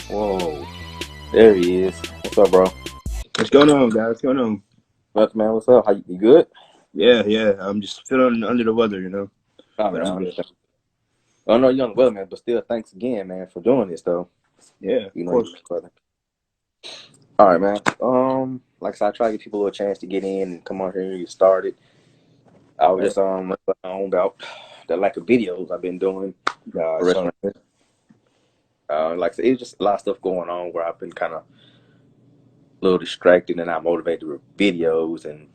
Whoa, there he is. What's up, bro? What's going on, guys? What's going on? Much, man. What's up? How you good? Yeah. I'm just feeling under the weather, Oh but man, I I'm good. understand. I know you're on the weather, man, but still, thanks again, man, for doing this, though. Yeah, of You know course. you're brother. All right, man. Like I said, I try to give people a chance to get in and come on here and get started. I was Right. just on about the lack of videos I've been doing Nah, for sorry. wrestling. Like I said, it's just a lot of stuff going on where I've been kind of a little distracted and not motivated with videos. And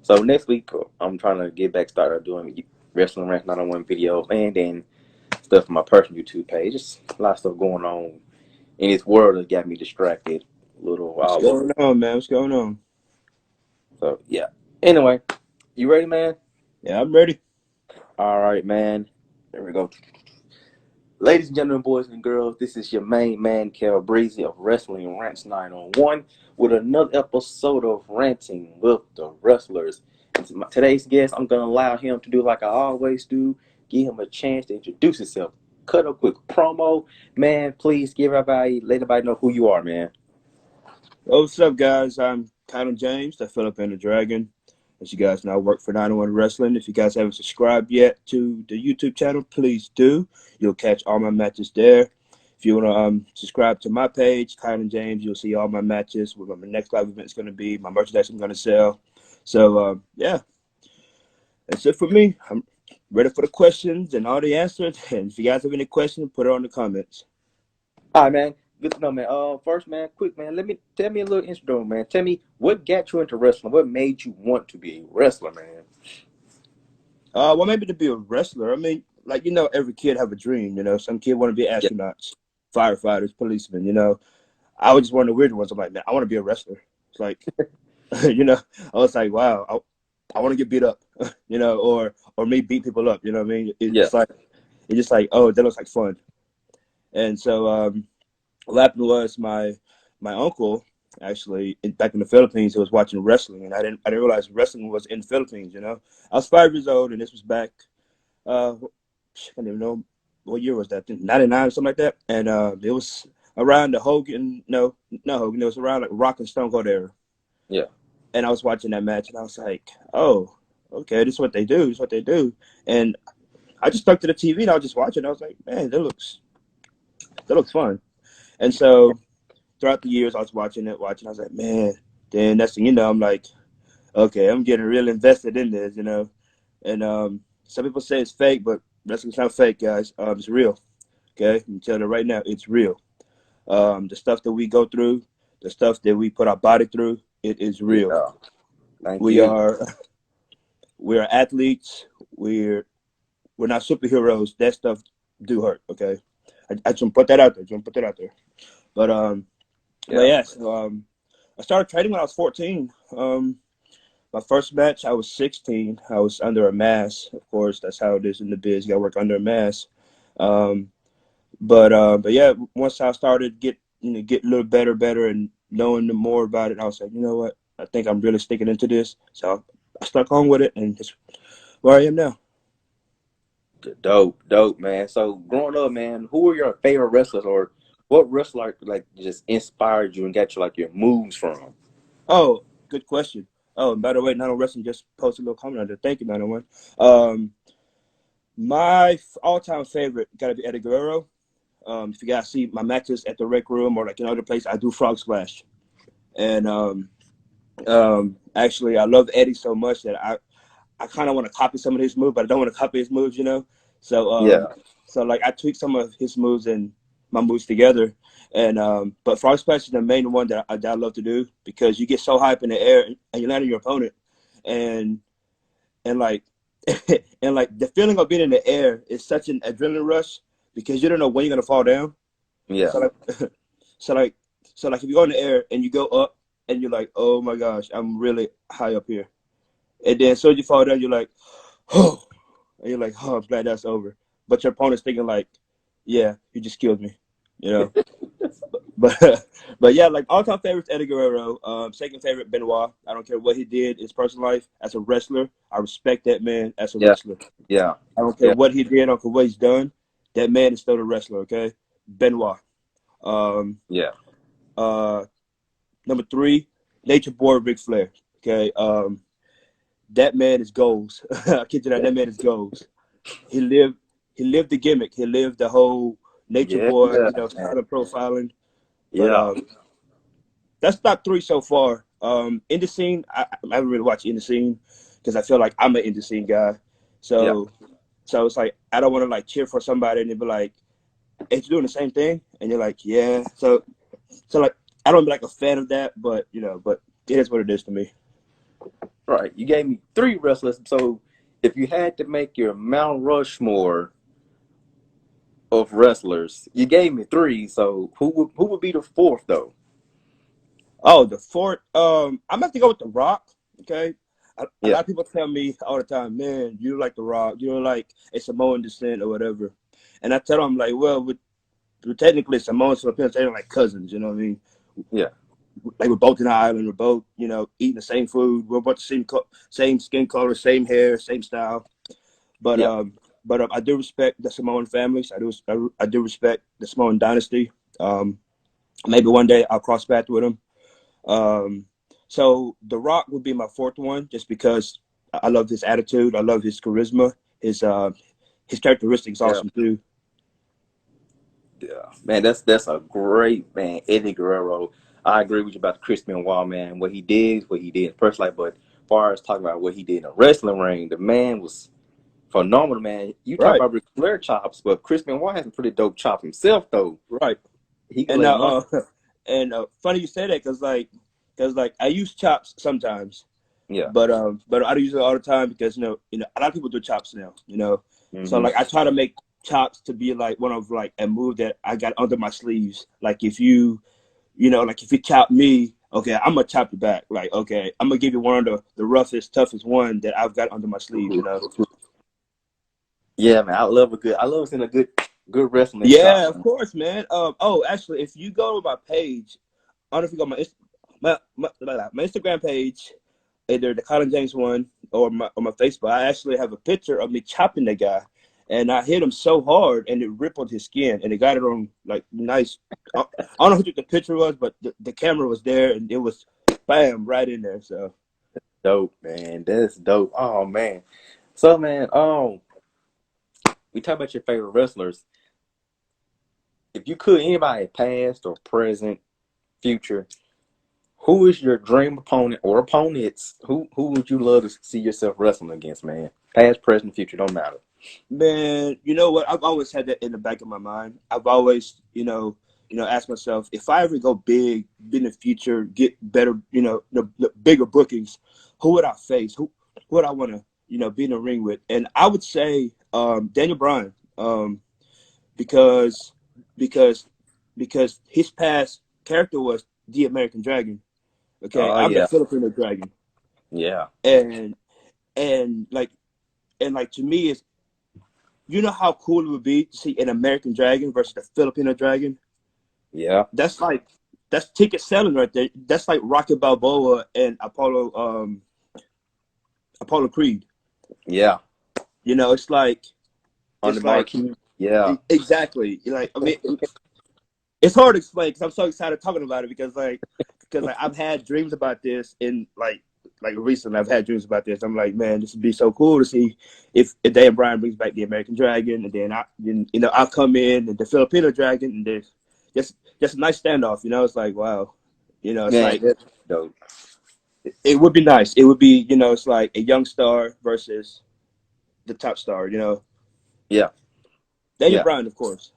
so next week, I'm trying to get back started doing wrestling rant 901 videos and then stuff on my personal YouTube page. Just a lot of stuff going on in this world that got me distracted a little What's all over. going on, man? What's going on? So yeah. Anyway, you ready, man? Yeah, I'm ready. All right, man. There we go. Ladies and gentlemen, boys and girls, this is your main man, Kel Breezy of Wrestling Rants 901 with another episode of Ranting with the Wrestlers. And today's guest, I'm going to allow him to do like I always do, give him a chance to introduce himself. Cut a quick promo. Man, please give everybody, let everybody know who you are, man. Well, what's up, guys? I'm Kylan James, the Filipino Dragon. As you guys know, I work for 901 Wrestling. If you guys haven't subscribed yet to the YouTube channel, please do. You'll catch all my matches there. If you want to subscribe to my page, Kylan James, you'll see all my matches, what my next live event is going to be, my merchandise I'm going to sell. So, yeah, that's it for me. I'm ready for the questions and all the answers. And if you guys have any questions, put it on the comments. All right, man. Good to know, man. First, man, quick, man. Tell me a little intro, man. Tell me what got you into wrestling. What made you want to be a wrestler, man? Well, maybe to be a wrestler. I mean, like, every kid have a dream. Some kid want to be Yeah, astronauts, firefighters, policemen. I was just one of the weird ones. I'm like, man, I want to be a wrestler. It's like, I was like, wow, I want to get beat up, or me beat people up. You know what I mean? yeah. It's just like, oh, that looks like fun. And so, what happened was my uncle actually back in the Philippines, he was watching wrestling, and I didn't realize wrestling was in the Philippines. I was 5 years old, and this was back. I don't even know what year was that. 99 or something like that. And it was around the Hogan, no, not Hogan. It was around like Rock and Stone Cold era. Yeah. And I was watching that match, and I was like, oh, okay, this is what they do. This is what they do. And I just stuck to the TV, and I was just watching. I was like, man, that looks fun. And so throughout the years, I was watching it. I was like, man. Then next thing you know, I'm like, okay, I'm getting real invested in this. And some people say it's fake, but wrestling's not fake, guys. It's real. Okay, I'm telling you right now, it's real. The stuff that we go through, the stuff that we put our body through, it is real. Yeah. Thank We you. are we are athletes. We're not superheroes. That stuff do hurt. Okay, I just put that out there. Just put that out there. But but Yeah. yeah, so, I started trading when I was 14. My first match, I was 16. I was under a mask. Of course, that's how it is in the biz. You got to work under a mask. Um, but yeah, once I started get a little better, and knowing more about it, I was like, you know what? I think I'm really sticking into this. So I stuck on with it, and it's where I am now. Dope, dope, man. So growing up, man, who were your favorite wrestlers, or what wrestler like just inspired you and got you like your moves from? Oh, good question. Oh, and by the way, Nano Wrestling just posted a little comment on there. Thank you, 901. My all-time favorite got to be Eddie Guerrero. If you guys see my matches at the Rec Room or like in other places, I do Frog Splash. And actually, I love Eddie so much that I kind of want to copy some of his moves, but I don't want to copy his moves. So Yeah, so like I tweak some of his moves and my moves together. And but Frog Splash is the main one that I love to do because you get so high up in the air and you land on your opponent, and and like and like the feeling of being in the air is such an adrenaline rush because you don't know when you're gonna fall down. yeah. So like so like so like if you go in the air and you go up and you're like, oh my gosh, I'm really high up here. And then so you fall down, you're like, oh, and you're like, oh, I'm glad that's over. But your opponent's thinking like, yeah, you just killed me, you know. But but yeah, like all time favorites Eddie Guerrero. Second favorite Benoit. I don't care what he did in his personal life as a wrestler. I respect that man as a Yeah, wrestler. yeah, I don't care yeah. what he did, I don't care what he's done. That man is still a wrestler. Okay, Benoit. Um, Yeah. uh, Number 3, Nature Boy Ric Flair. Okay, that man is goals. I kid you not, that man is goals. He lived he lived the gimmick. He lived the whole Nature Yeah, Boy, man. silent profiling. But Yeah. that's top 3 so far. In the scene, I haven't really watched in the scene because I feel like I'm an in the scene guy. Yeah. So it's like I don't want to like cheer for somebody and they be like, "Hey, you doing the same thing?" And you're like, "Yeah." So like I don't be like a fan of that, but but it is what it is to me. Right. You gave me 3 wrestlers. So if you had to make your Mount Rushmore of wrestlers, you gave me 3. So who would be the 4th though? Oh, the 4th. I'm gonna have to go with the Rock. Okay. A Yeah. lot of people tell me all the time, man, you like the Rock, you're like a Samoan descent or whatever, and I tell them like, well, we're technically Samoans, Filipinos, they're like cousins. You know what I mean? Yeah. Like we're both in the island, we're both eating the same food, we're both the same skin color, same hair, same style. But Yeah. I do respect the Samoan families. I do respect the Samoan dynasty. Um, Maybe one day I'll cross paths with them. Um, so The Rock would be my 4th one, just because I love his attitude. I love his charisma. His characteristics Yeah. awesome too. Yeah. Man, that's a great man. Eddie Guerrero. I agree with you about the Chris Benoit, man. What he did in first life, but as far as talking about what he did in the wrestling ring, the man was phenomenal, man. You talk Right, about Ric Flair chops, but Chris Benoit has some pretty dope chops himself, though. right. He can And lay lump. and funny you say that because like I use chops sometimes, Yeah. but I don't use it all the time because a lot of people do chops now. So Hmm. like I try to make chops to be like one of like a move that I got under my sleeves. Like if like if you chop me, okay, I'm gonna chop you back. Like, okay, I'm gonna give you one of the roughest, toughest one that I've got under my sleeve. Yeah, man. I love seeing a good wrestling chop, Yeah, of man. course, man. Oh, actually, if you go to my page, I don't know if you go to my Instagram page, either the Kylan James one or my Facebook. I actually have a picture of me chopping that guy, and I hit him so hard, and it rippled his skin, and it got it on like nice. I don't know who the picture was, but the camera was there, and it was bam right in there. So. Dope, man. That's dope. Oh man. So man, we talk about your favorite wrestlers. If you could, anybody past or present, future, who is your dream opponent or opponents? Who would you love to see yourself wrestling against, man? Past, present, future, don't matter. Man, you know what? I've always had that in the back of my mind. I've always, asked myself if I ever go big, in the future, get better, the bigger bookings, who would I face? Who would I want to, be in the ring with? And I would say Daniel Bryan, because because because his past character was the American Dragon. Okay, Oh I'm the yeah, Filipino Dragon, yeah, and and like to me, it's how cool it would be to see an American Dragon versus the Filipino Dragon. yeah, That's like that's ticket selling right there. That's like Rocky Balboa and Apollo Creed. yeah. It's like On the it's like marquee, yeah, exactly. Like I mean, it's hard to explain because I'm so excited talking about it because I've had dreams about this in like recently. I've had dreams about this. I'm like, man, this would be so cool to see if Dan Bryan brings back the American Dragon, and then I'll come in and the Filipino Dragon, and there's just a nice standoff. It's like wow, it's man, like that's dope. it would be nice. It would be it's like a young star versus the top star. Yeah, Daniel yeah. Bryan, of course.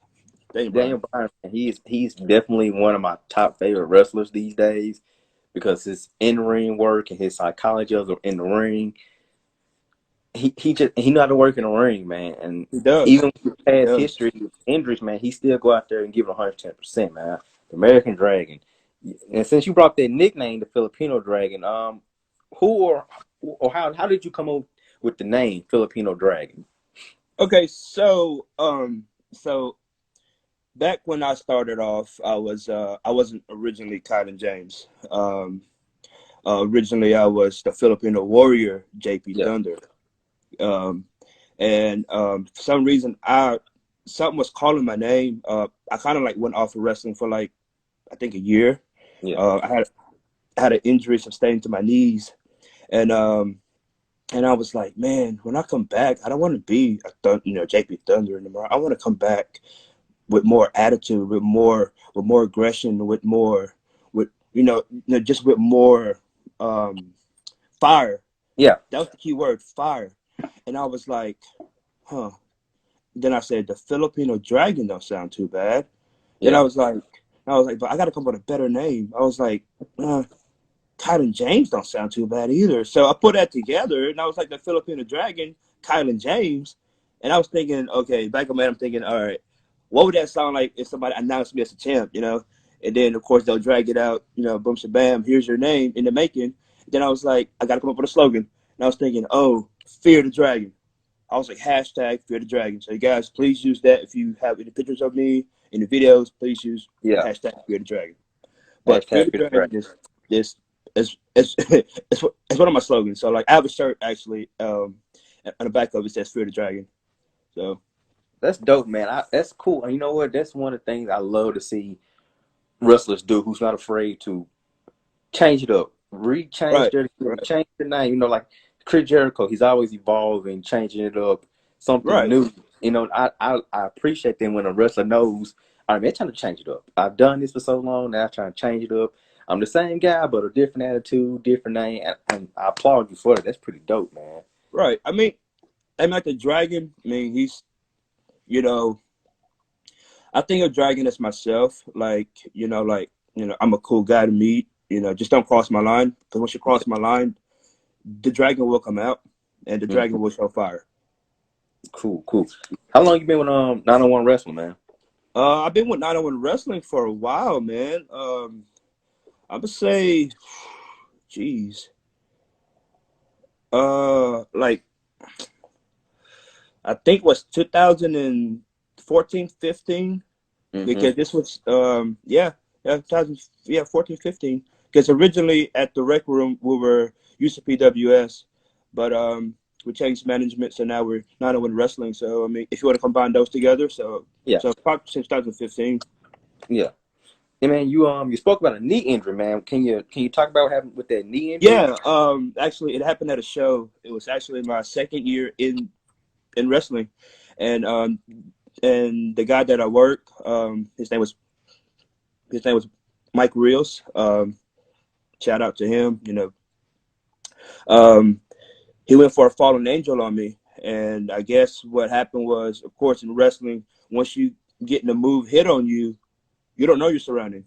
Daniel Bryan. Daniel Bryan, he's definitely one of my top favorite wrestlers these days because his in ring work and his psychology in the ring. He know how to work in the ring, man. And He does. even with He past does. history with injuries, man, he still go out there and give it 110%, man. The American Dragon. And since you brought that nickname, the Filipino Dragon, who or how did you come up with the name Filipino Dragon? Okay, so back when I started off, I wasn't originally Kylan James. Originally, I was the Filipino Warrior, JP Yeah, Thunder. Um, and For some reason, something was calling my name. I kind of like went off of wrestling for like I think a year. Yeah. I had an injury sustained to my knees, and I was like, man, when I come back, I don't want to be JP Thunder anymore. I want to come back with more attitude, with more aggression, with just with more fire. Yeah. That was the key word, fire. And I was like, huh. Then I said, the Filipino Dragon don't sound too bad. Then Yeah. I was like, but I got to come up with a better name. I was like, Kylan James don't sound too bad either. So I put that together, and I was like, the Filipino Dragon, Kylan James. And I was thinking, okay, back in my head, I'm thinking, all right, what would that sound like if somebody announced me as a champ, you know? And then, of course, they'll drag it out, boom, shabam, here's your name in the making. Then I was like, I got to come up with a slogan. And I was thinking, oh, Fear the Dragon. I was like, hashtag Fear the Dragon. So, you guys, please use that. If you have any pictures of me in the videos, please use Yeah. hashtag Fear the Dragon. But Fear Hashtag the Fit Dragon Dragon. it's one of my slogans. So like I have a shirt actually, on the back of it says Fear the Dragon. So That's dope, man. That's cool. And you know what? That's one of the things I love to see wrestlers do who's not afraid to change it up, change right, their right, change the name. Like Chris Jericho, he's always evolving, changing it up, something right, new. I appreciate them when a wrestler knows. All right, man, trying to change it up. I've done this for so long. Now I'm trying to change it up. I'm the same guy, but a different attitude, different name, and I applaud you for it. That's pretty dope, man. right. I mean like the Dragon. I mean you know, I think of Dragon as myself. I'm a cool guy to meet. Just don't cross my line. Because once you cross my line, the Dragon will come out, and the Mhm. Dragon will show fire. Cool, cool. How long you been with 901 Wrestling, man? I've been with 901 Wrestling for a while, man. I would say, geez, like I think it was 2014, 15, Mm-hmm. because this was yeah 2000, yeah 14, 15. Because originally at the Rec Room we were used to PWS, but we changed management, so now we're not in wrestling. So I mean, if you want to combine those together, Yeah, probably since 2015. yeah. Hey man, you spoke about a knee injury, man. Can you talk about what happened with that knee injury? Yeah, actually, it happened at a show. It was actually my second year in wrestling, and the guy that I work, his name was Mike Rios. Shout out to him. Um, he went for a fallen angel on me, and I guess what happened was, of course, in wrestling, once you get in a move hit on you, you don't know your surroundings.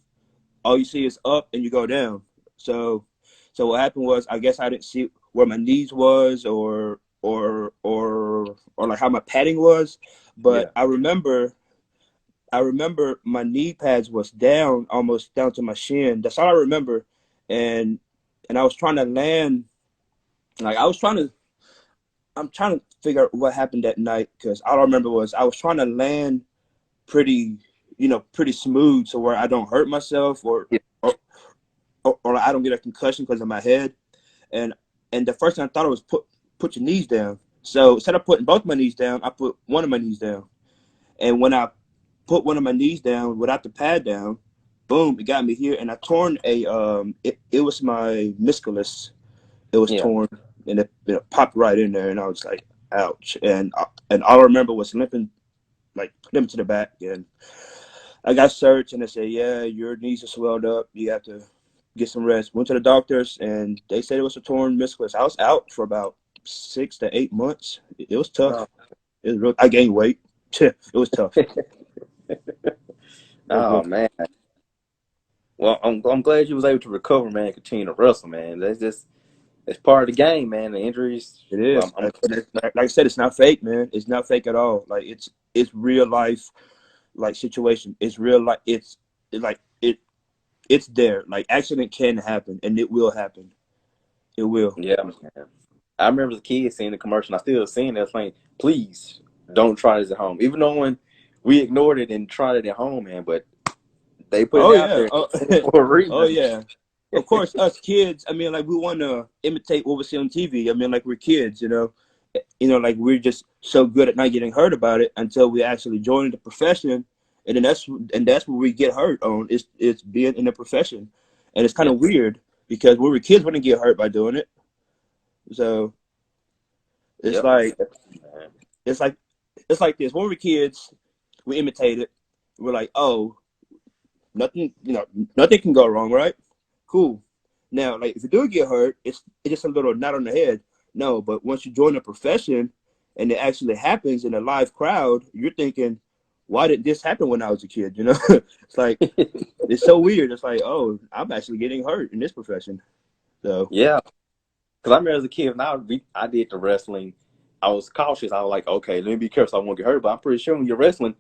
All you see is up, and you go down. So, so what happened was, I guess I didn't see where my knees was, or like how my padding was, but Yeah, I remember my knee pads was down, almost down to my shin. That's all I remember. And I was trying to land, like I'm trying to figure out what happened that night, because all I remember was I was trying to land pretty, pretty smooth, so where I don't hurt myself, yeah, or I don't get a concussion because of my head. And the first thing I thought was put your knees down. So instead of putting both my knees down, I put one of my knees down. And when I put one of my knees down without the pad down, boom, it got me here, and I torn it was my meniscus. It was yeah. torn, and it popped right in there, and I was like, ouch. And all I remember was limping to the back, and I got searched, and they said, yeah, your knees are swelled up. You have to get some rest. Went to the doctors, and they said it was a torn meniscus. I was out for about 6 to 8 months. It was Oh, tough. It was real. I gained weight. It was tough. It was real oh tough. man. Well, I'm glad you was able to recover, man. And continue to wrestle, man. That's just it's part of the game, man. The injuries. It Well, is. Like I said, it's not fake, man. It's not fake at all. Like it's real life, like situation. It's real life. Like it's there. Like accident can happen, and it will happen. It will. yeah, man. I remember as a kid seeing the commercial. I still seeing that saying, "Please don't try this at home." Even though when we ignored it and tried it at home, man, but they put it Oh out yeah. there Oh, for a oh reason. yeah. Of course, us kids. I mean, like we want to imitate what we see on TV. I mean, like we're kids. like we're just so good at not getting hurt about it until we actually join the profession, and then that's where we get hurt on. It's being in the profession, and it's kind Yeah. of weird because when we were kids, we didn't get hurt by doing it. So it's Yep. like Man. it's like it's like this. When we were kids, we imitated. We're like, oh, nothing, nothing can go wrong, right? Cool. Now, like if you do get hurt, it's just a little knot on the head. No, but once you join a profession and it actually happens in a live crowd, you're thinking, why did this happen when I was a kid? It's like it's so weird. It's like, oh, I'm actually getting hurt in this profession. So Yeah. Because I remember as a kid, I did the wrestling. I was cautious. I was like, okay, let me be careful so I won't get hurt. But I'm pretty sure when you're wrestling,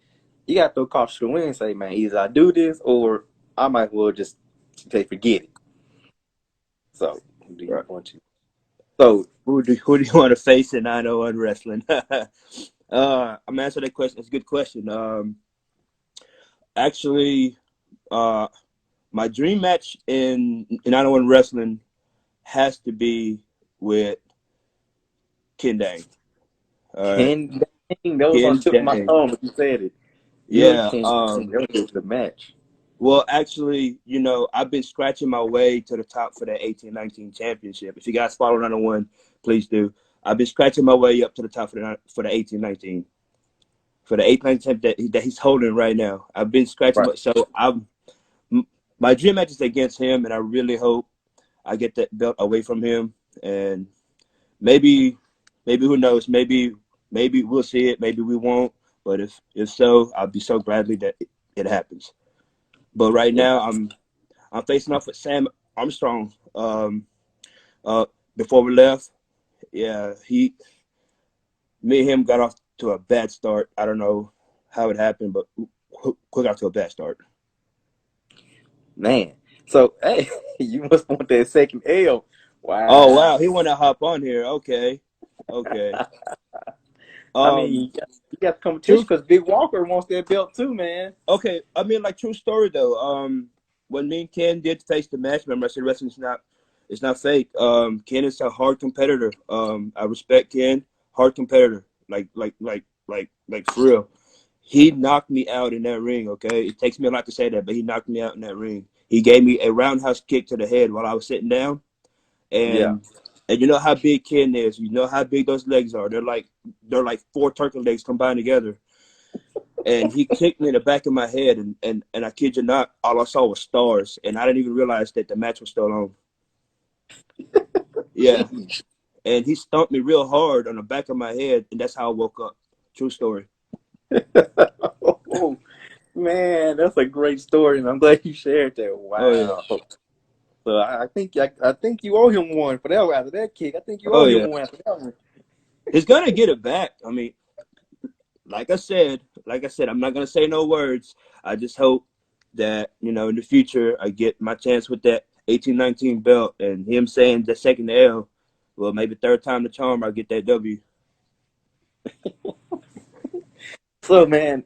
you got to throw caution to the wind and say, man, either I do this or I might well just say, forget it. So, who do you right. want to? So, Who do you want to face in 901 wrestling? I'm answering that question. It's a good question. Actually, uh, my dream match in 901 wrestling has to be with Ken Dang. All right, Ken Dang, that was on Ken tip of my Dang. tongue when you said it. You and Yeah. Ken Dang, that was the match. Well, actually, I've been scratching my way to the top for that 18-19 championship. If you guys follow 901, please do. I've been scratching my way up to the top for the 18-19 for the 18-19 that he's holding right now. I've been scratching Right. my so I'm my dream match is against him, and I really hope I get that belt away from him. And maybe who knows? Maybe we'll see it. Maybe we won't. But if so, I'll be so gladly that it happens. But right Yeah. now, I'm facing off with Sam Armstrong. Uh, before we left, yeah, me and him got off to a bad start. I don't know how it happened, but quick off to a bad start. Man. So, hey, you must want that second L. Oh wow, he Wow. want to hop on here. Okay, okay. I mean, Um, you got competition true. because Big Walker wants that belt too, man. Okay, I mean, like true story though. When me and Ken did face the match, remember I said wrestling's it's not fake. Ken is a hard competitor. I respect Ken, hard competitor. Like for real. He knocked me out in that ring. Okay, it takes me a lot to say that, but he knocked me out in that ring. He gave me a roundhouse kick to the head while I was sitting down, Yeah. and you know how big Ken is. You know how big those legs are. They're like four turkey legs combined together. And he kicked me in the back of my head, and I kid you not, all I saw was stars, and I didn't even realize that the match was still on. Yeah, Jeez. and he stomped me real hard on the back of my head, and that's how I woke up. True story. Oh, man, that's a great story, and I'm glad you shared that. Oh yeah, Wow. So I think you owe him one for that after that kick. I think you oh owe yeah. him one after that one. He's gonna get it back. I mean, like I said, I'm not gonna say no words. I just hope that in the future I get my chance with that 18-19 belt, and him saying the second L, well, maybe third time the charm, I'll get that W. So, man,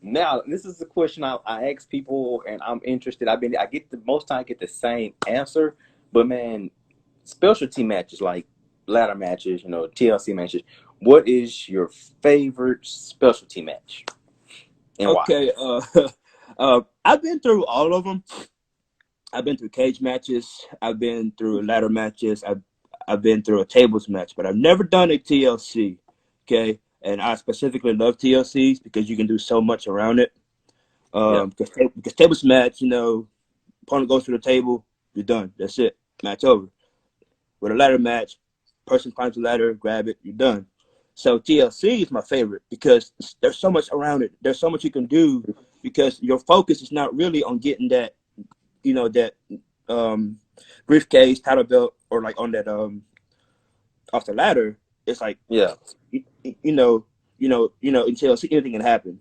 now this is the question I ask people, and I'm interested. I get the most time I get the same answer, but man, specialty matches like ladder matches, TLC matches. What is your favorite specialty match and why? Okay, I've been through all of them. I've been through cage matches. I've been through ladder matches. I've been through a tables match, but I've never done a TLC. Okay, and I specifically love TLCs because you can do so much around it. Yeah, Because tables match, opponent goes to the table, you're done. That's it. Match over. With a ladder match, person climbs the ladder, grab it, you're done. So TLC is my favorite because there's so much around it. There's so much you can do because your focus is not really on getting that um, briefcase, title belt, or like on that off the ladder. It's like yeah, you, you know, in TLC anything can happen.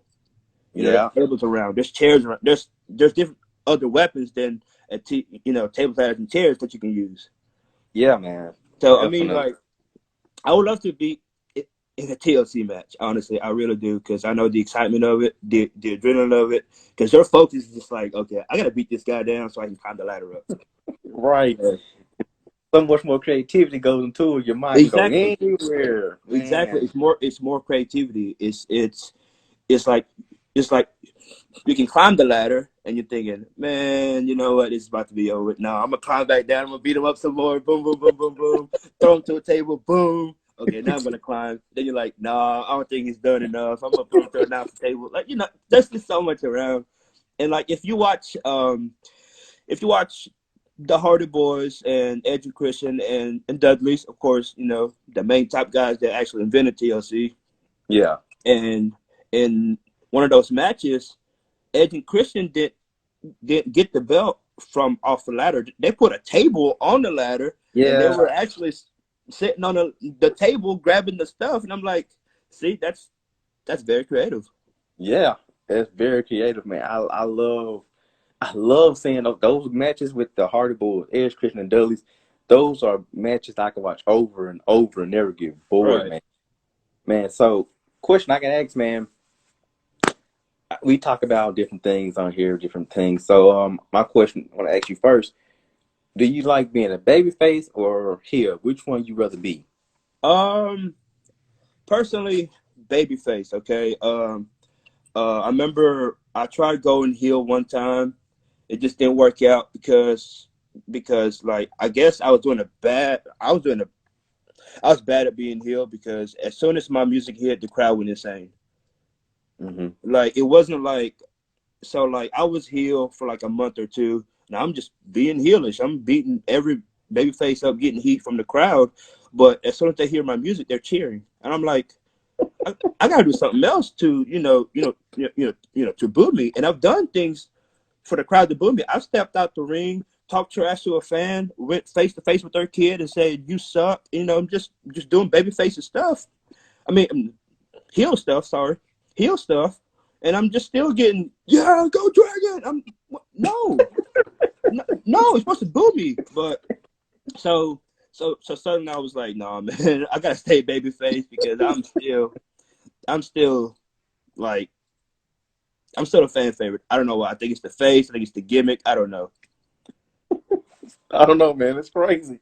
There's yeah, tables around, there's chairs around, there's different other weapons than tables, ladders, and chairs that you can use. yeah, man, So I mean, definitely. like, I would love to be in a TLC match. Honestly, I really do because I know the excitement of it, the adrenaline of it. Because their focus is just like, okay, I gotta beat this guy down so I can climb the ladder up. Right. Yeah. so much more creativity goes into it. Your mind can go Exactly, anywhere, exactly. man. It's more creativity. It's like it's like you can climb the ladder and you're thinking, man, you know what? It's about to be over. No, I'm gonna climb back down. I'm gonna beat him up some more. Boom, boom, boom, boom, boom. Throw him to a table. Boom. Okay, now I'm gonna climb. Then you're like, nah, I don't think he's done enough. I'm gonna put him to a announce table. Like, you know, there's just so much around. And like, if you watch the Hardy Boys and Edge and Christian and Dudley's, of course, you know the main top guys that actually invented TLC. Yeah, And in one of those matches, Edge and Christian didn't get the belt from off the ladder. They put a table on the ladder, and they yeah, were actually sitting on the table grabbing the stuff. And I'm like, see, that's very creative. yeah. That's very creative, man. I love seeing those matches with the Hardy Boys, Edge, Christian, and Dudley's. Those are matches I can watch over and over and never get bored, Right. man. Man, so question I can ask, man. We talk about different things on here, different things. So, my question I want to ask you first: do you like being a babyface or heel? Which one you rather be? Um, personally, babyface. Okay. I remember I tried going heel one time. It just didn't work out because like I guess I was bad at being heel because as soon as my music hit, the crowd went insane. Mm-hmm. Like it wasn't like so like I was heel for like a month or two. Now I'm just being heelish. I'm beating every baby face up, getting heat from the crowd. But as soon as they hear my music, they're cheering, and I'm like, I gotta do something else to to boo me. And I've done things for the crowd to boo me. I've stepped out the ring, talked trash to a fan, went face to face with their kid, and said, "You suck." You know, I'm just doing baby faces stuff. I mean, heel stuff. Sorry, heel stuff, and I'm just still getting, yeah, go Dragon. No, no, it's supposed to boo me, but so so suddenly I was like, nah, man, I gotta stay baby face because I'm still like I'm still a fan favorite. I don't know why. I think it's the face. I think it's the gimmick. I don't know. I don't know, man. It's crazy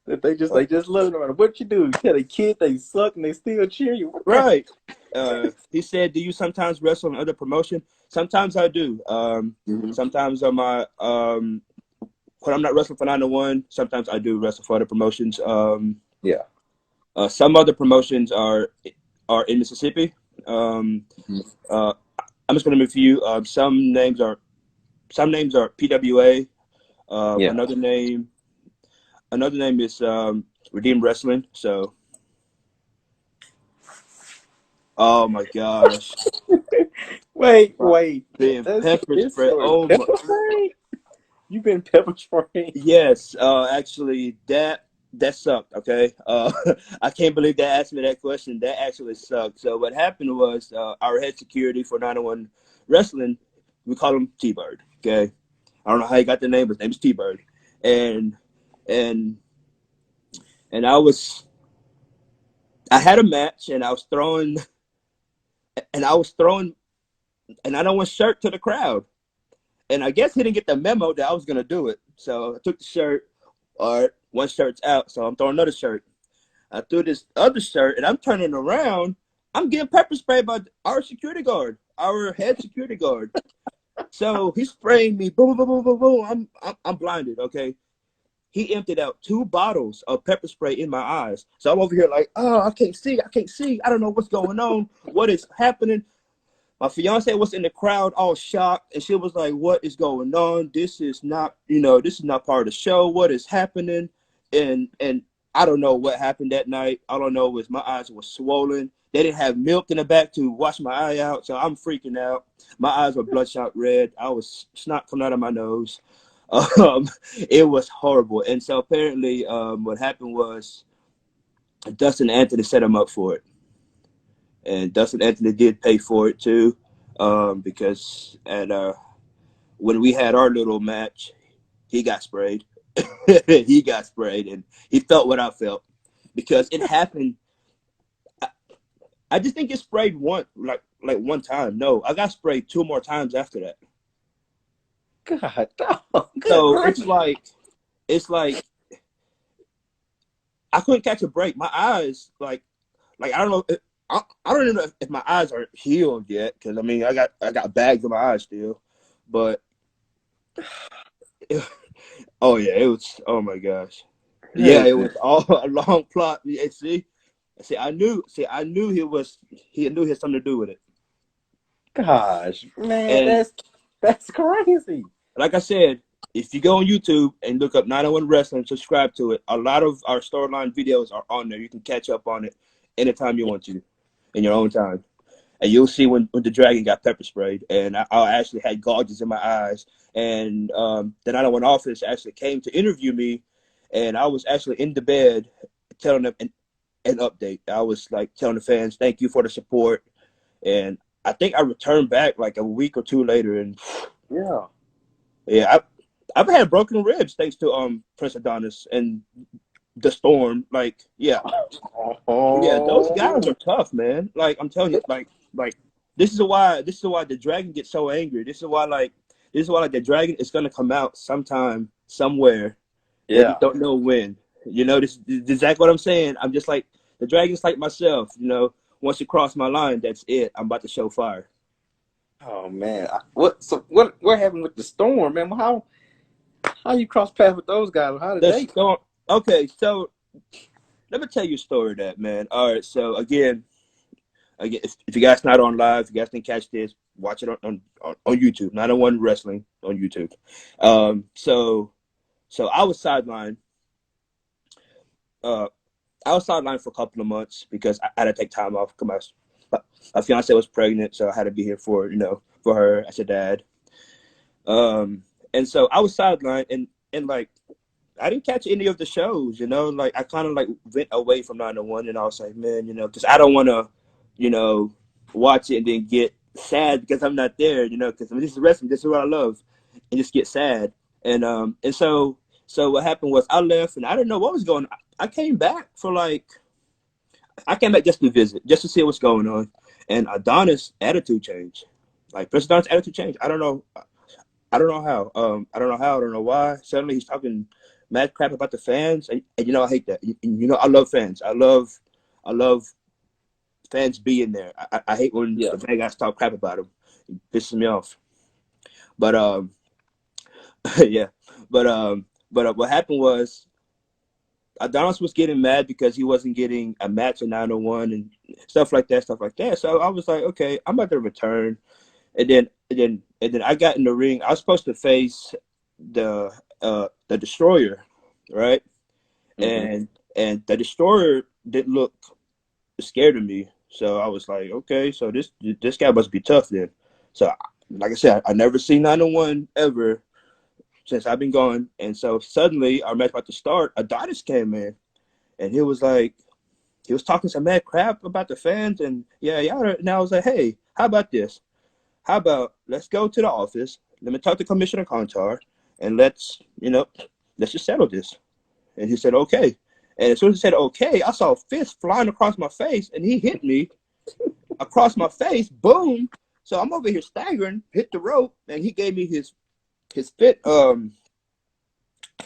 that they just love it. No matter what you do, you tell a kid they suck and they still cheer you. Right. He said, "Do you sometimes wrestle in other promotion?" Sometimes I do. Mm-hmm. Sometimes on my when I'm not wrestling for 901, sometimes I do wrestle for other promotions. Yeah. Some other promotions are in Mississippi. Um, Mm-hmm. uh, I'm just going to name a few. Some names are PWA. Yeah. Another name is Redeemed Wrestling. So, oh my gosh, Wait. being That's pepper this spray. story. Oh my, Pepper spray? You've been pepper spraying? yes. Actually, that sucked. Okay. I can't believe they asked me that question. That actually sucked. So what happened was our head security for 901 Wrestling, we call him T Bird. Okay. I don't know how he got the name, but his name is T Bird, and and and I had a match, and I was throwing and I don't want shirt to the crowd. And I guess he didn't get the memo that I was gonna do it. So I took the shirt. All right, one shirt's out, so I'm throwing another shirt. I threw this other shirt, and I'm turning around. I'm getting pepper sprayed by our security guard, our head security guard. So he's spraying me, boom, boom, boom, boom, boom. I'm blinded. Okay, he emptied out 2 bottles of pepper spray in my eyes. So I'm over here like, oh, I can't see, I can't see. I don't know what's going on. What is happening? My fiance was in the crowd, all shocked, and she was like, "What is going on? This is not, this is not part of the show. What is happening?" And I don't know what happened that night. All I know was my eyes were swollen. They didn't have milk in the back to wash my eye out, so I'm freaking out. My eyes were bloodshot red. I was snot coming out of my nose. Um, it was horrible. And so apparently, what happened was Dustin Anthony set him up for it, and Dustin Anthony did pay for it too, because at when we had our little match, he got sprayed. He got sprayed, and he felt what I felt because it happened. I, I just think it sprayed one time. No, I got sprayed 2 more times after that. God, oh, good So grief. it's like I couldn't catch a break. My eyes, like I don't know. I don't even know if my eyes are healed yet, because I mean I got bags in my eyes still, but oh yeah, it was. Oh my gosh, yeah, it Goodness. was all a long plot. Yeah, see, I knew he knew he had something to do with it. Gosh, man, And that's crazy. like I said, if you go on YouTube and look up 901 Wrestling, subscribe to it. A lot of our storyline videos are on there. You can catch up on it anytime you want to, in your own time. And you'll see when the dragon got pepper sprayed, and I actually had gouges in my eyes. And the 901 office actually came to interview me, and I was actually in the bed telling them an update. I was like telling the fans, "Thank you for the support." And I think I returned back like a week or two later, and Yeah. yeah, I've had broken ribs thanks to Prince Adonis and the Storm. Like, yeah, those guys are Oh, tough, man. Like I'm telling you, like this is why the dragon gets so angry. This is why like the dragon is gonna come out sometime somewhere, but we yeah. don't know when. You know, this is exactly what I'm saying. I'm just like the dragon's like myself. You know, once you cross my line, that's it. I'm about to show fire. Oh man, what happened with the storm, man? How you cross paths with those guys? How did The they? storm. Okay, so let me tell you a story of that, man. All right, so again, if you guys not on live, if you guys didn't catch this, watch it on YouTube. 901 Wrestling on YouTube. So I was sidelined. Uh, I was sidelined for a couple of months because I had to take time off because my fiance was pregnant, so I had to be here for for her as a dad. And so I was sidelined, and like I didn't catch any of the shows, like I kind of like went away from 901, and I was like, man, because I don't want to, you know, watch it and then get sad because I'm not there, because I mean, this is wrestling, this is what I love, and just get sad. And what happened was I left and I didn't know what was going on. I came back for like I came back just to visit, just to see what's going on, and Adonis' attitude changed. Like Prince Adonis' attitude changed. I don't know. I don't know how. I don't know how. I don't know why. Suddenly he's talking mad crap about the fans, and I hate that. I love fans. I love fans being there. I hate when Yeah, the bad guys talk crap about them. It pisses me off. But yeah. But what happened was Adonis was getting mad because he wasn't getting a match in 901 and stuff like that, stuff like that. So I was like, okay, I'm about to return. And then I got in the ring. I was supposed to face the destroyer, right? hmm And the destroyer didn't look scared of me. So I was like, okay, so this guy must be tough then. So like I said, I never seen 901 ever since I've been gone. And so suddenly our match about to start, Adonis came in and he was talking some mad crap about the fans and yeah. And I was like, hey, how about this? How about let's go to the office? Let me talk to Commissioner Contar, and let's just settle this. And he said, okay. And as soon as he said okay, I saw a fist flying across my face, and he hit me across my face. Boom! So I'm over here staggering, hit the rope, and he gave me his fit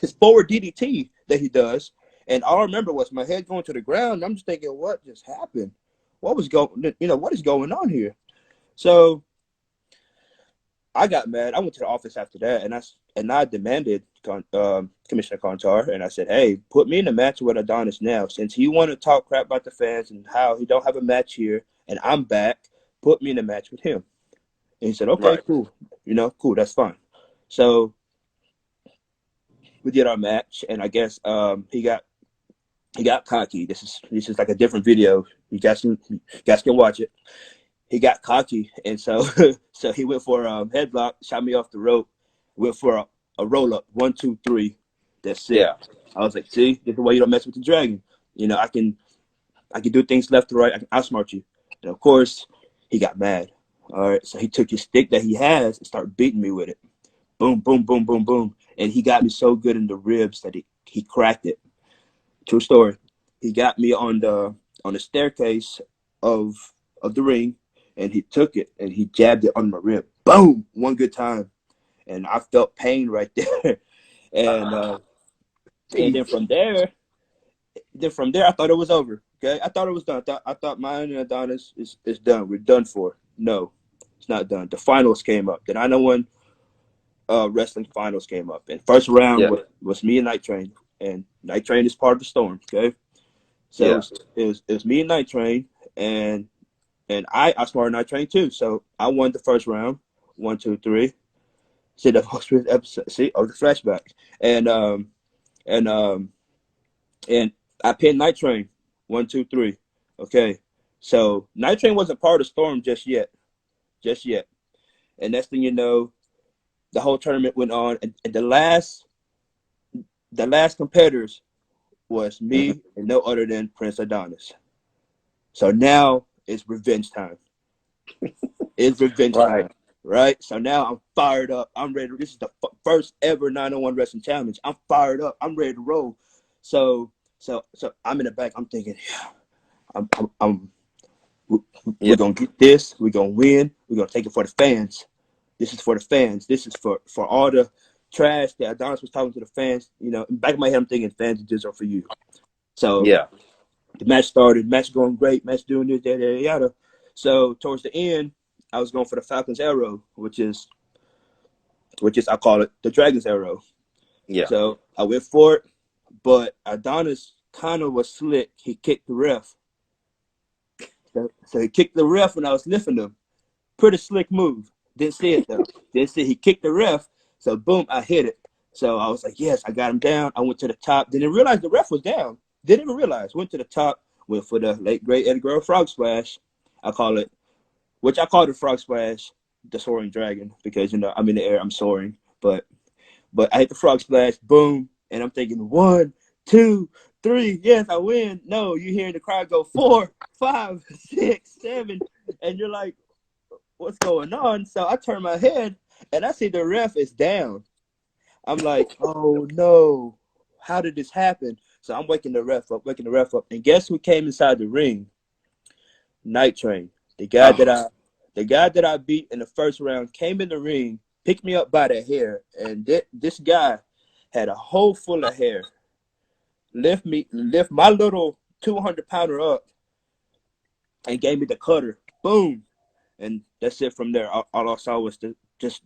his forward DDT that he does. And all I remember was my head going to the ground. I'm just thinking, what just happened? What is going on here? So I got mad. I went to the office after that, and I demanded Commissioner Contar, and I said, "Hey, put me in a match with Adonis now, since he want to talk crap about the fans and how he don't have a match here, and I'm back. Put me in a match with him." And he said, "Okay, right. cool. Cool. That's fine." So we did our match, and I guess he got cocky. This is like a different video. You guys can watch it. He got cocky, and so so he went for a headlock, shot me off the rope, went for a roll up, 1, 2, 3. That's it. Yeah. I was like, see, this is why you don't mess with the dragon. I can do things left to right. I can outsmart you. And of course, he got mad. All right, so he took his stick that he has and started beating me with it. Boom, boom, boom, boom, boom, and he got me so good in the ribs that he cracked it. True story. He got me on the staircase of the ring, and he took it and he jabbed it on my rib. Boom! One good time, and I felt pain right there. and uh, and then Jesus. from there, then from there, I thought it was over. Okay, I thought it was done. I thought mine and Adonis is done. We're done for. No, it's not done. The finals came up. The 901 wrestling finals came up, and first round Yeah. was me and Night Train, and Night Train is part of the Storm. Okay, so Yeah. it was me and Night Train, and I smarted Night Train too. So I won the first round, 1, 2, 3. See the most episode. See, the flashback, and and um and I pinned Night Train, 1, 2, 3. Okay, so Night Train wasn't part of Storm just yet. And next thing you know, the whole tournament went on, and the last competitors was Hmm. me and no other than Prince Adonis. So now it's revenge time. It's revenge night, Right. right? So now I'm fired up. I'm ready. This is the first ever 901 Wrestling Challenge. I'm fired up. I'm ready to roll. So I'm in the back. I'm thinking, yeah, I'm we're Yeah. gonna get this. We're gonna win. We're gonna take it for the fans. This is for the fans. This is for all the trash that Adonis was talking to the fans. You know, in the back of my head, I'm thinking fans just are for you. So Yeah. the match started. Match going great. Match doing this, yada yada yada. So towards the end, I was going for the Falcon's arrow, which is I call it the Dragon's arrow. Yeah. So I went for it, but Adonis kind of was slick. He kicked the ref. So he kicked the ref when I was lifting him. Pretty slick move. Didn't see it though. Didn't see he kicked the ref. So boom, I hit it. So I was like, yes, I got him down. I went to the top. Didn't realize the ref was down. Didn't even realize. Went to the top. Went for the late great Eddie Guerrero frog splash. I call it, which I call the frog splash, the soaring dragon, because you know I'm in the air, I'm soaring. But I hit the frog splash. Boom, and I'm thinking 1, 2, 3. Yes, I win. No, you hearing the crowd go 4, 5, 6, 7, and you're like, what's going on? So I turn my head and I see the ref is down. I'm like, oh no, how did this happen? So I'm waking the ref up, and guess who came inside the ring? Night Train, the guy that Oh, I beat in the first round, came in the ring, picked me up by the hair, and this guy had a hole full of hair. Lift my little 200-pounder up, and gave me the cutter. Boom, and that's it from there. All I saw was just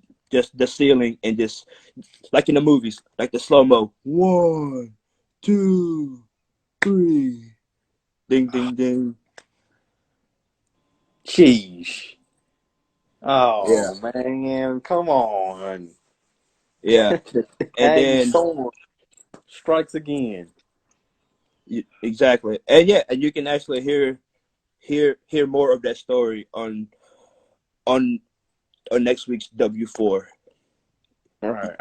the ceiling, and just like in the movies, like the slow mo. 1, 2, 3, ding ding ding. jeez. Yeah, Oh man, come on. yeah. And Aggie then Storm strikes again. exactly, and yeah, and you can actually hear more of that story on on next week's W4. All right.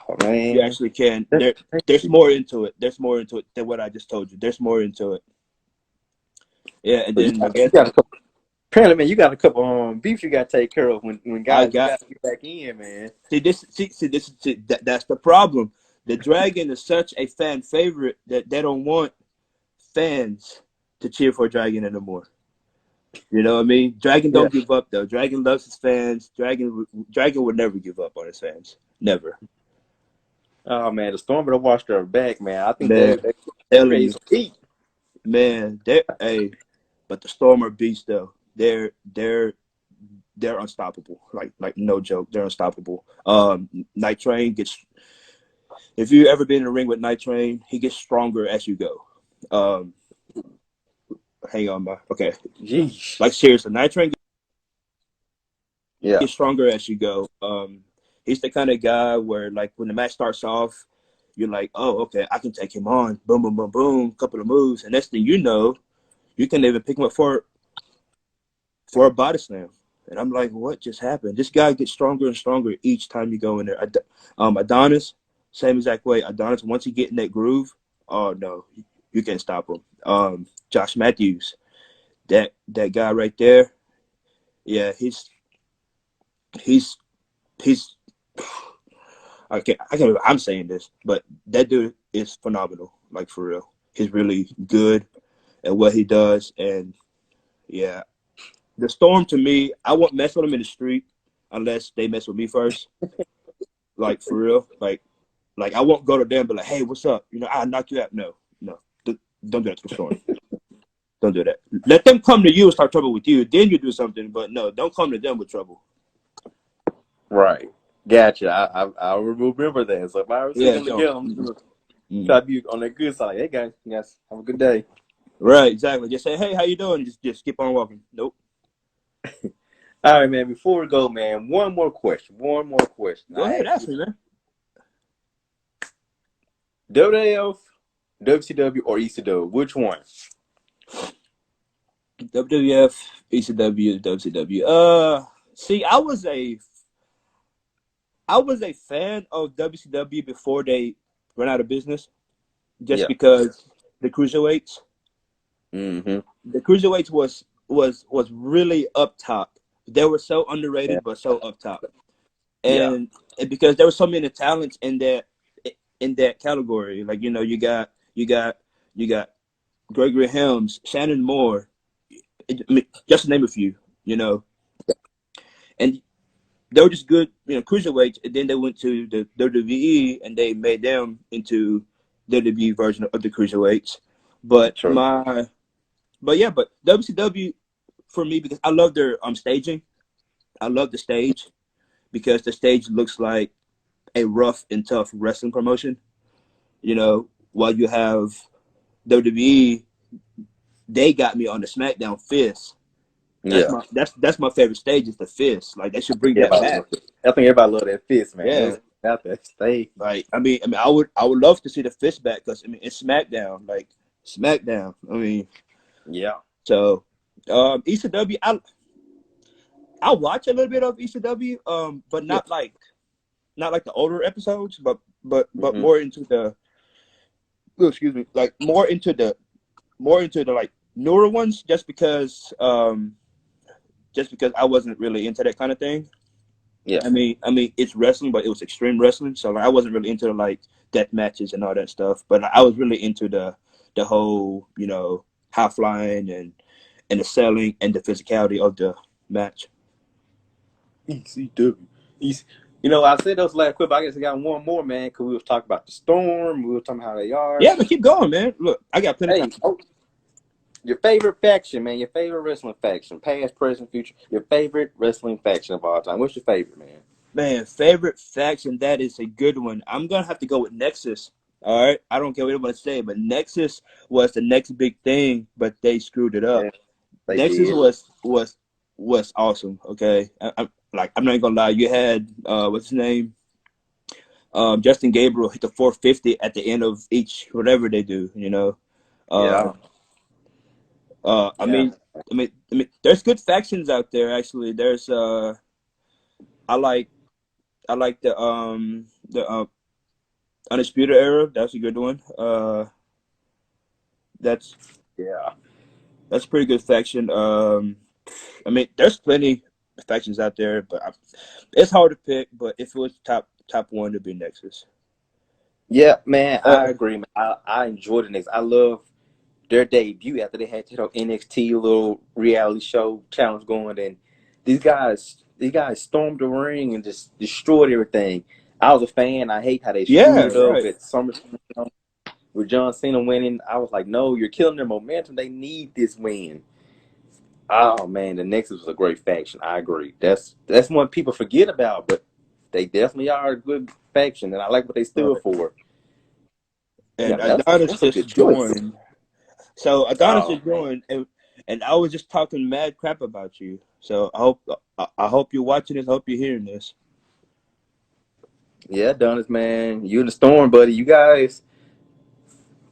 Oh You man. actually can. That's There's crazy. more into it. There's more into it than what I just told you. There's more into it. Yeah, and But then I you guess got a couple, apparently, man, you got a couple beefs you got to take care of when I guys got got to get back in, man. that's the problem. The Dragon is such a fan favorite that they don't want fans to cheer for Dragon anymore. You know what I mean? Dragon Yeah. don't give up though. Dragon loves his fans. Dragon would never give up on his fans. Never. Oh man, the Storm better watch their back, man. I think Man, they telling create you, some heat. man, but the Storm are beasts though. They're unstoppable. Like no joke, they're unstoppable. Night Train gets, if you ever been in a ring with Night Train, he gets stronger as you go. Um, hang on, okay. Jeez. Like seriously, Night Train Yeah. gets stronger as you go. He's the kind of guy where like when the match starts off, you're like, oh, okay, I can take him on. Boom, boom, boom, boom, couple of moves, and next thing you know, you can even pick him up for a body slam. And I'm like, what just happened? This guy gets stronger and stronger each time you go in there. Adonis, same exact way. Adonis, once he get in that groove, oh no, you can't stop him. Josh Mathews, that guy right there, yeah, he's he's I can't. I'm saying this, but that dude is phenomenal. Like for real, he's really good at what he does, and yeah, the Storm to me, I won't mess with them in the street unless they mess with me first. Like for real, like I won't go to them and be like, hey, what's up? You know, I'll knock you out. No, no. Don't do that to the Storm. Don't do that. Let them come to you and start trouble with you. Then you do something. But no, don't come to them with trouble. Right. Gotcha. I remember that. So if I ever see Yeah, them don't. together, I'm just Mm-mm. gonna Mm-mm. try to be on that good side. Like, hey guys, have a good day. Right, exactly. Just say, hey, how you doing? Just keep on walking. Nope. All right, man. Before we go, man, one more question. One more question. Go I ahead, ask ask you, me, man. WWF, WCW, or ECW? Which one? WWF, ECW, WCW. See, I was a fan of WCW before they ran out of business, just Yeah. because the cruiserweights, Mm-hmm. the cruiserweights was really up top. They were so Yeah. underrated, but so up top, Yeah. and because there were so many talents in that category. Like you got Gregory Helms, Shannon Moore, I mean, just to name a few. You know, and they were just good, cruiserweights. And then they went to the WWE and they made them into WWE version of the cruiserweights. But True. but WCW for me, because I love their staging. I love the stage because the stage looks like a rough and tough wrestling promotion. While you have WWE, they got me on the SmackDown Fist. That's Yeah. my favorite stage is the Fist. Like they should bring that Everybody back. love it. I think everybody love that fist, man. It Yeah. was out there. Stay. Like I would love to see the Fist back because it's SmackDown. Like SmackDown. Yeah. So ECW, I watch a little bit of ECW, but Yeah. not like the older episodes, but Mm-hmm. more into the oh, excuse me, like more into the like newer ones, just because I wasn't really into that kind of thing. Yeah. I mean, it's wrestling, but it was extreme wrestling, so like I wasn't really into like death matches and all that stuff. But I was really into the whole, high flying and the selling and the physicality of the match. ECW. EC. I said those last clip. I guess I got one more, man, because we was talking about the storm. We were talking how they are. Yeah, but keep going, man. Look, I got plenty of Hey, time. oh, your favorite faction, man. Your favorite wrestling faction, past, present, future. Your favorite wrestling faction of all time. What's your favorite, man? Man, favorite faction, that is a good one. I'm gonna have to go with Nexus. All right, I don't care what anybody say, but Nexus was the next big thing, but they screwed it up. Yeah, they Nexus did. was awesome. Okay, I'm not gonna lie. You had what's his name? Justin Gabriel hit the 450 at the end of each whatever they do. Uh, Yeah, uh, I yeah, mean, there's good factions out there. Actually, there's I like I like the Undisputed Era. That's a good one. That's yeah. that's a pretty good faction. There's plenty of factions out there, but it's hard to pick. But if it was top one, it'd be Nexus. Yeah, man, I Uh, agree, man. I enjoyed the next. I love their debut after they had NXT little reality show challenge going, and these guys stormed the ring and just destroyed everything. I was a fan. I hate how they yeah, screwed it up right. at SummerSlam with John Cena winning. I was like, no, you're killing their momentum. They need this win. Oh man, the Nexus was a great faction. I agree. That's one people forget about, but they definitely are a good faction, and I like what they stood Right. for. Yeah, And man, Adonis that's a good just choice. joined. So Adonis Oh just man, joined, and I was just talking mad crap about you. So I hope you're watching this. I hope you're hearing this. yeah, Donis, man, you in the storm, buddy. You guys,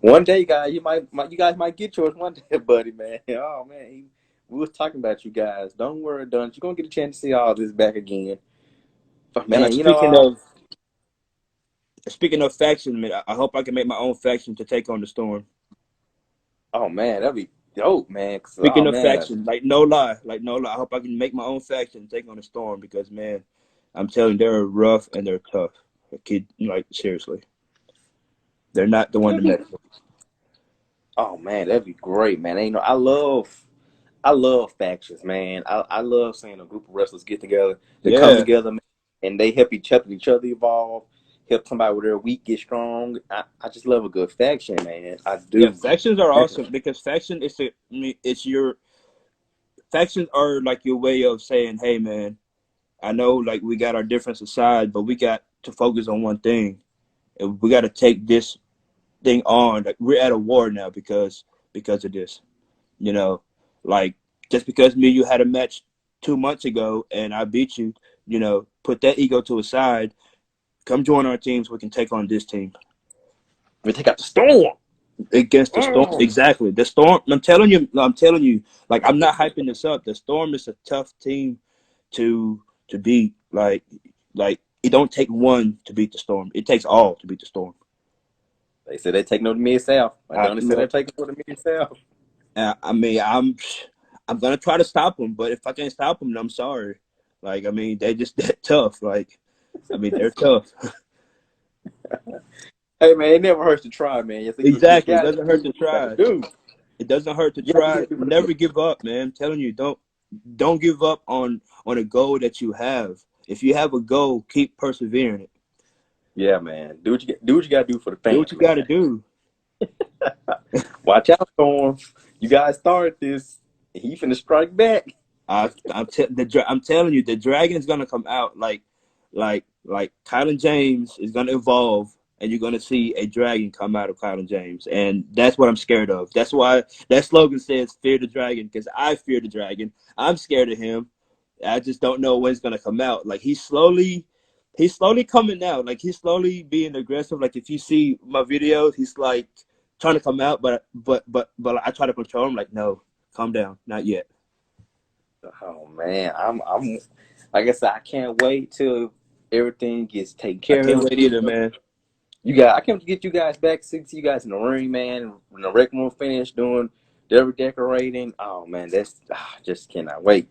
one day, guys, you guys might get yours one day, buddy, man. Oh man, we was talking about you guys. Don't worry, Donis. You're gonna get a chance to see all this back again. But And like man, speaking of faction, man, I hope I can make my own faction to take on the Storm. oh man, that'd be dope, man. 'Cause, oh Speaking of man, faction, like no lie, I hope I can make my own faction and take on the Storm because man, I'm telling you, they're rough and they're tough. Kid, like seriously, they're not the one to that'd be, mess with. oh man, that'd be great, man. I love factions, man. I love seeing a group of wrestlers get together. They come Yeah, together, man, and they help each other evolve, help somebody with their weak get strong. I just love a good faction, man. I Yeah, do. factions are awesome because faction is it's your factions are like your way of saying, hey man, I know like we got our difference aside, but we got to focus on one thing. And we got to take this thing on. Like we're at a war now because of this. You know, like just because me and you had a match 2 months ago and I beat you, put that ego to a side. Come join our teams. We can take on this team We take out the storm. against the storm. Mm. Exactly, the storm. I'm telling you. I'm telling you. Like I'm not hyping this up. The storm is a tough team to beat. Like it don't take one to beat the storm. It takes all to beat the storm. They said they taking over the mid south. Adonis said they're Look, taking over the mid south. I mean, I'm gonna try to stop them, but if I can't stop them, then I'm sorry. Like I mean, they just that tough. Like I mean, they're tough. Hey man, it never hurts to try, man. You Exactly. It gotta doesn't do hurt to what you gotta try. do. It doesn't hurt to You have to try. give people the Never give up, man. I'm telling you, don't give up on a goal that you have. If you have a goal, keep persevering it. Yeah, man. Do what you gotta do for the Do fans, what you got man. to do. Watch out for him. You guys started this. He finna strike back. I'm telling you, the dragon's gonna come out like Kylan James is gonna evolve, and you're gonna see a dragon come out of Kylan James, and that's what I'm scared of. That's why that slogan says "Fear the Dragon," because I fear the dragon. I'm scared of him. I just don't know when it's gonna come out. Like he's slowly coming out. Like he's slowly being aggressive. Like if you see my videos, he's like trying to come out, but I try to control him. Like no, calm down, not yet. Oh man, I'm like I said, I can't wait till everything gets taken I care can't of. wait either, man. I can't get you guys back, see you guys in the ring, man. When the wrecking room finish doing their decorating. Oh man, just cannot wait.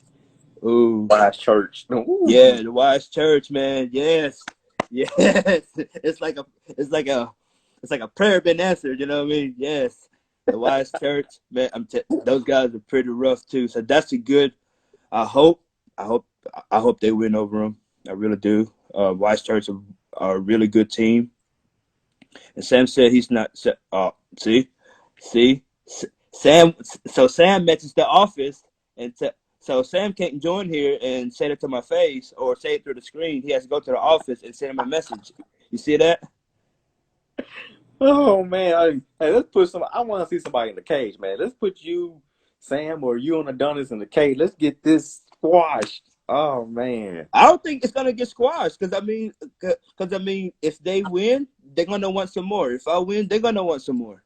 Ooh, Wise church. yeah, Ooh. the Wise Church, man. Yes, yes. It's like a prayer been answered. You know what I mean? Yes, the Wise Church, man. Those guys are pretty rough too. So that's a good. I hope, I hope, I hope they win over them. I really do. Wise Church are a really good team. And Sam said he's not. See, see, Sam. So Sam mentions the office, and so Sam can't join here and say it to my face or say it through the screen. He has to go to the office and send him a message. You see that? Oh man, hey, let's put some. I want to see somebody in the cage, man. Let's put you, Sam, or you and Adonis in the cage. Let's get this squashed. Oh man. I don't think it's gonna get squashed because I mean, if they win, they're gonna want some more. If I win, they're gonna want some more.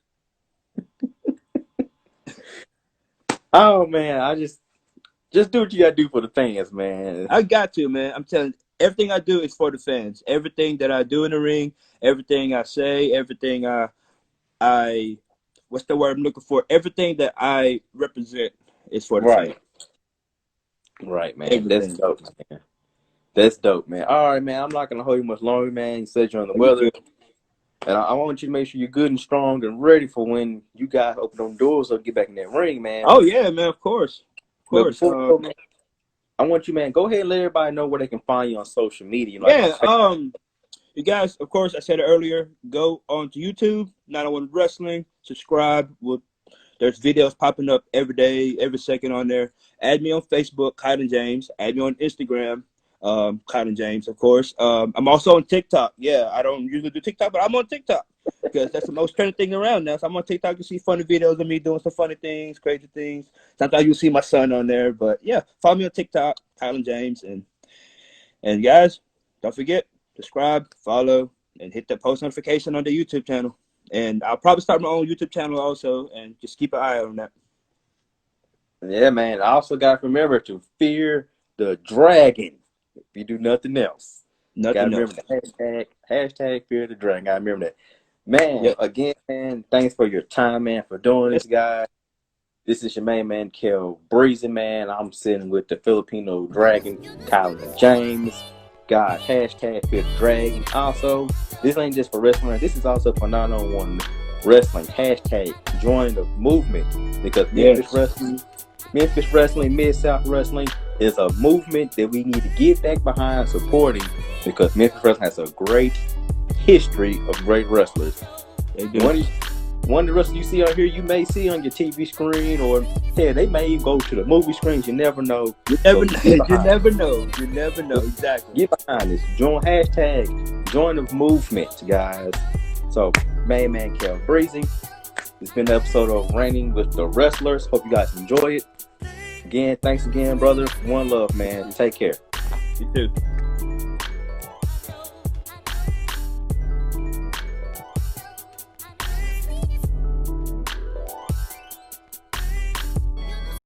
Oh man, I just do what you gotta do for the fans, man. I got to, man. I'm telling you, everything I do is for the fans. Everything that I do in the ring, everything I say, everything I what's the word I'm looking for? Everything that I represent is for the fans. Right, right, man. That's Everything. dope, man. That's dope, man. All right, man. I'm not gonna hold you much longer, man. You said you're on the Are you weather, good? and I want you to make sure you're good and strong and ready for when you guys open them doors or get back in that ring, man. Oh yeah, man. Of course, of But course. before we go, man, I want you, man, go ahead and let everybody know where they can find you on social media, like on Yeah. Facebook. You guys, of course, I said it earlier. Go onto YouTube, 901 Wrestling. Subscribe. There's videos popping up every day, every second on there. Add me on Facebook, Kylan James. Add me on Instagram, Kylan James, of course. I'm also on TikTok. Yeah, I don't usually do TikTok, but I'm on TikTok because that's the most trending thing around now. So I'm on TikTok to see funny videos of me doing some funny things, crazy things. Sometimes you'll see my son on there. But yeah, follow me on TikTok, Kylan James. And guys, don't forget, subscribe, follow, and hit the post notification on the YouTube channel. And I'll probably start my own YouTube channel also, and just keep an eye on that. Yeah, man. I also got to remember to fear the dragon if you do nothing else. Got to Nothing remember else. the hashtag fear the dragon. Got to remember that. Man, Yep. again, man, thanks for your time, man, for doing Yes. this, guys. This is your main man, Kel Breezy, man. I'm sitting with the Filipino Dragon, Kylan James. God, hashtag fear the dragon. Also, this ain't just for wrestling. This is also for 901 wrestling. Hashtag join the movement because Yes. Memphis Wrestling, Mid-South Wrestling is a movement that we need to get back behind supporting because Memphis Wrestling has a great history of great wrestlers. They do. One of the wrestlers you see out here, you may see on your TV screen, or hell, they may even go to the movie screens. You never know. You never know. You never know. You never know. Exactly. Get behind this. Join the movement, guys. So, man, Kel Breezy. It's been an episode of Ranting with the Wrestlers. Hope you guys enjoy it. Again, thanks again, brother. One love, man. Take care. You too.